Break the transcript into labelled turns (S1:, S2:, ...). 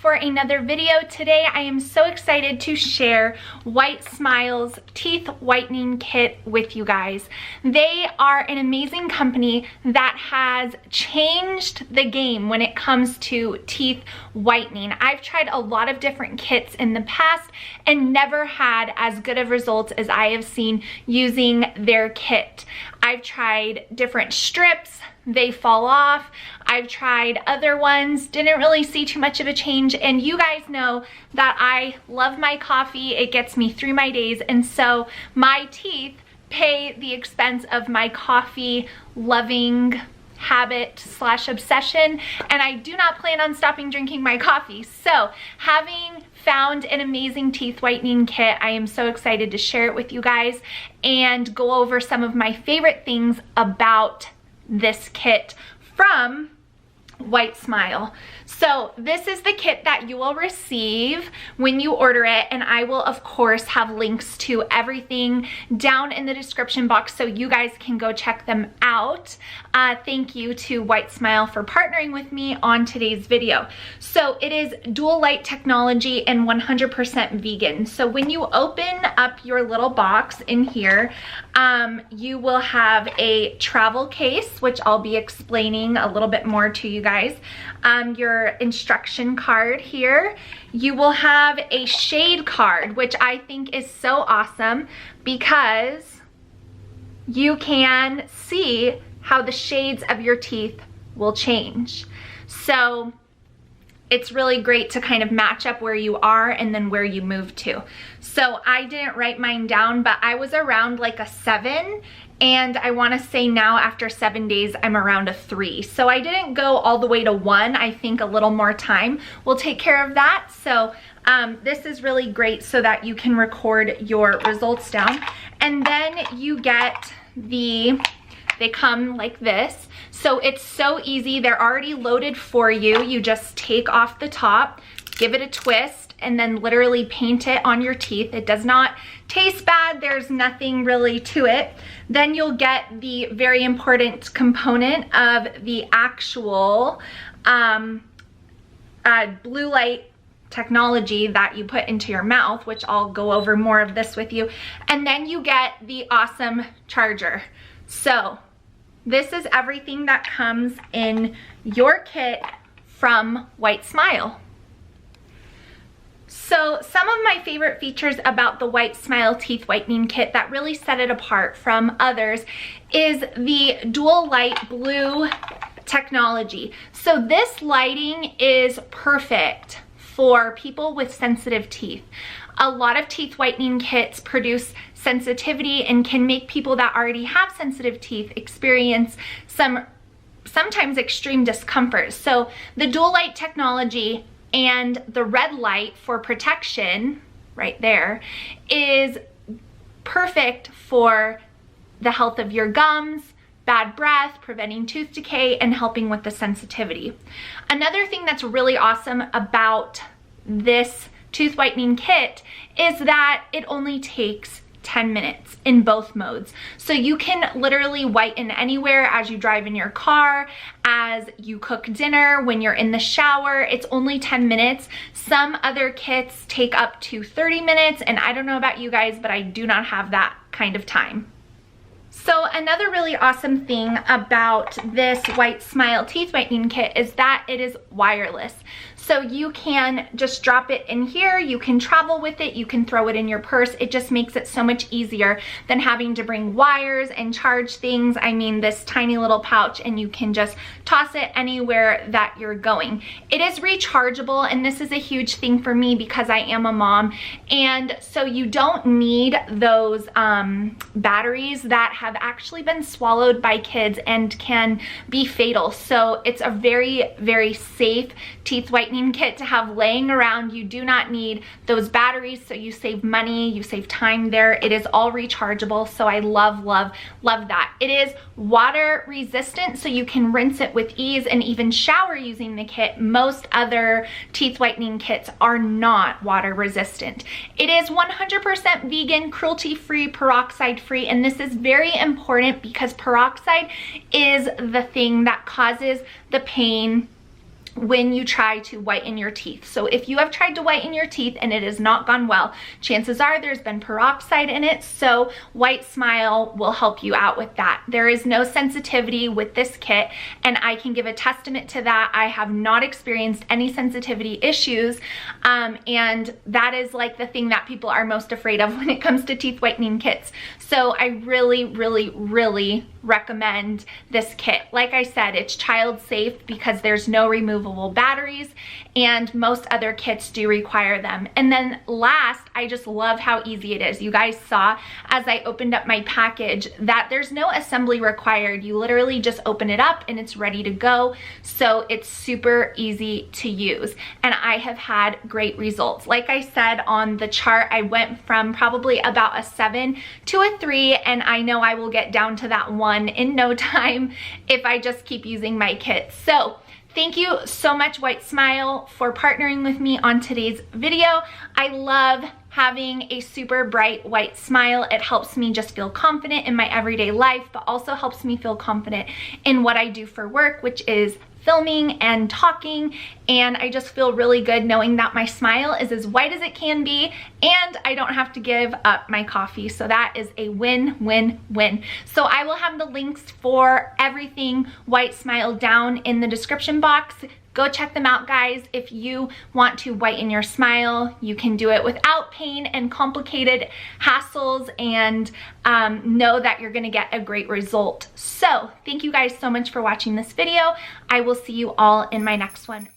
S1: for another video. Today I am so excited to share WHITESMILE's teeth whitening kit with you guys. They are an amazing company that has changed the game when it comes to teeth whitening. I've tried a lot of different kits in the past and never had as good of results as I have seen using their kit. I've tried different strips, they fall off. I've tried other ones, didn't really see too much of a change, and you guys know that I love my coffee. It gets me through my days, and so my teeth pay the expense of my coffee loving habit / obsession, and I do not plan on stopping drinking my coffee. So having found an amazing teeth whitening kit, I am so excited to share it with you guys and go over some of my favorite things about this kit from WHITESMILE. So this is the kit that you will receive when you order it, and I will of course have links to everything down in the description box so you guys can go check them out. Thank you to WHITESMILE for partnering with me on today's video. So it is dual light technology and 100% vegan. So when you open up your little box in here, you will have a travel case, which I'll be explaining a little bit more to you guys. Your instruction card here. You will have a shade card, which I think is so awesome because you can see how the shades of your teeth will change. So it's really great to kind of match up where you are and then where you move to. So I didn't write mine down, but I was around like a 7, and I want to say now after 7 days I'm around a 3. So I didn't go all the way to 1. I think a little more time will take care of that. So this is really great so that you can record your results down. And then you get they come like this. So it's so easy. They're already loaded for you. You just take off the top, give it a twist, and then literally paint it on your teeth. It does not taste bad. There's nothing really to it. Then you'll get the very important component of the actual blue light technology that you put into your mouth, which I'll go over more of this with you. And then you get the awesome charger. So this is everything that comes in your kit from WHITESMILE. So some of my favorite features about the WHITESMILE teeth whitening kit that really set it apart from others is the dual light blue technology. So this lighting is perfect for people with sensitive teeth. A lot of teeth whitening kits produce sensitivity and can make people that already have sensitive teeth experience sometimes extreme discomfort. So the dual light technology and the red light for protection right there is perfect for the health of your gums, bad breath, preventing tooth decay, and helping with the sensitivity. Another thing that's really awesome about this tooth whitening kit is that it only takes 10 minutes in both modes. So you can literally whiten anywhere as you drive in your car, as you cook dinner, when you're in the shower. It's only 10 minutes. Some other kits take up to 30 minutes, and I don't know about you guys, but I do not have that kind of time. So another really awesome thing about this WHITESMILE teeth whitening kit is that it is wireless. So you can just drop it in here, you can travel with it, you can throw it in your purse. It just makes it so much easier than having to bring wires and charge things. I mean, this tiny little pouch, and you can just toss it anywhere that you're going. It is rechargeable, and this is a huge thing for me because I am a mom, and so you don't need those batteries that have actually been swallowed by kids and can be fatal. So it's a very, very safe teeth whitening kit to have laying around. You do not need those batteries, so you save money, you save time there. It is all rechargeable, so I love, love, love that. It is water resistant, so you can rinse it with ease and even shower using the kit. Most other teeth whitening kits are not water resistant. It is 100% vegan, cruelty-free, peroxide-free, and this is very important because peroxide is the thing that causes the pain when you try to whiten your teeth. So if you have tried to whiten your teeth and it has not gone well, chances are there's been peroxide in it, so WHITESMILE will help you out with that. There is no sensitivity with this kit, and I can give a testament to that. I have not experienced any sensitivity issues, and that is like the thing that people are most afraid of when it comes to teeth whitening kits. So I really, really, really recommend this kit. Like I said, it's child safe because there's no removable batteries, and most other kits do require them. And then last, I just love how easy it is. You guys saw as I opened up my package that there's no assembly required. You literally just open it up and it's ready to go. So it's super easy to use, and I have had great results. Like I said on the chart, I went from probably about a 7 to a 3, and I know I will get down to that 1 in no time if I just keep using my kit. So thank you so much, WHITESMILE, for partnering with me on today's video. I love having a super bright white smile. It helps me just feel confident in my everyday life, but also helps me feel confident in what I do for work, which is filming and talking. And I just feel really good knowing that my smile is as white as it can be, and I don't have to give up my coffee. So that is a win, win, win. So I will have the links for everything WHITESMILE down in the description box. Go check them out, guys. If you want to whiten your smile, you can do it without pain and complicated hassles, and know that you're gonna get a great result. So thank you guys so much for watching this video. I will see you all in my next one.